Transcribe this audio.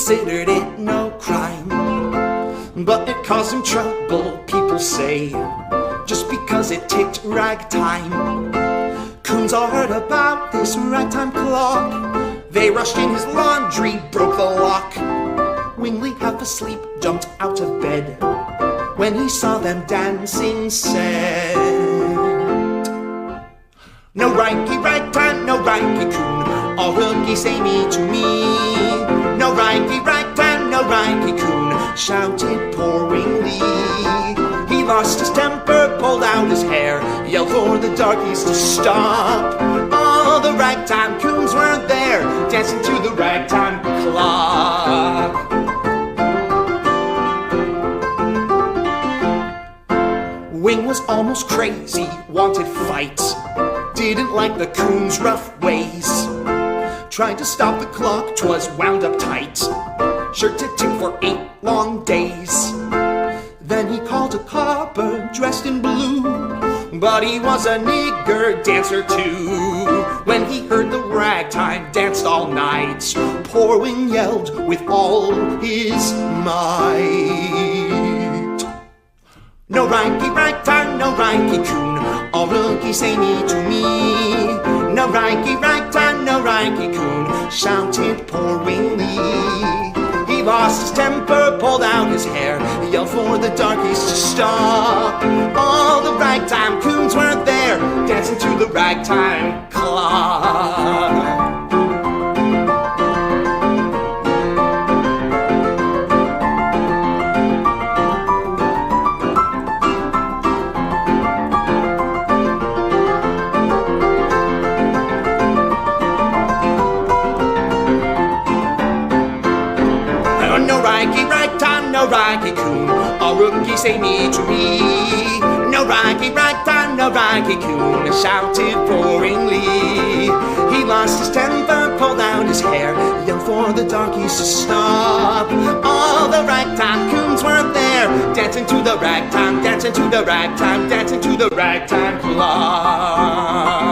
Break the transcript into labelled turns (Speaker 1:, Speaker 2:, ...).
Speaker 1: considered it no crime, but it caused him trouble, people say, just because it ticked ragtime. Coons all heard about this ragtime clock. They rushed in his laundry, broke the lock. Wingley, half asleep, jumped out of bed. When he saw them dancing, said, "No rikee ragtime, no rikee coon, all rookies say me to me. No rikee ragtime, no rikee coon," shouted poor Wingley. He lost his temper, pulled out his hair, yelled for the darkies to stop. All the ragtime coons were there, dancing to the ragtime clock. Wing was almost crazy, wanted fights, didn't like the coon's rough ways. Tried to stop the clock, 'twas wound up tight, sure to tick for 8 long days. Then he called a copper dressed in blue, but he was a nigger dancer too. When he heard the ragtime, danced all night. Poor Wing yelled with all his might. "No rikee ragtime, no rikee coon, all rookies say me to me. No rikee ragtime, no rikee coon," shouted poor Wingley. He lost his temper, pulled out his hair, yelled for the darkies to stop. All the ragtime coons were there, dancing to the ragtime clock. No rikee ragtime, no rikee coon, all rookies say me to me. No rikee ragtime, no rikee coon, shouted poor Wingley. He lost his temper, pulled out his hair, yelled for the darkies to stop. All the ragtime coons were there, dancing to the ragtime, dancing to the ragtime, dancing to the ragtime clock.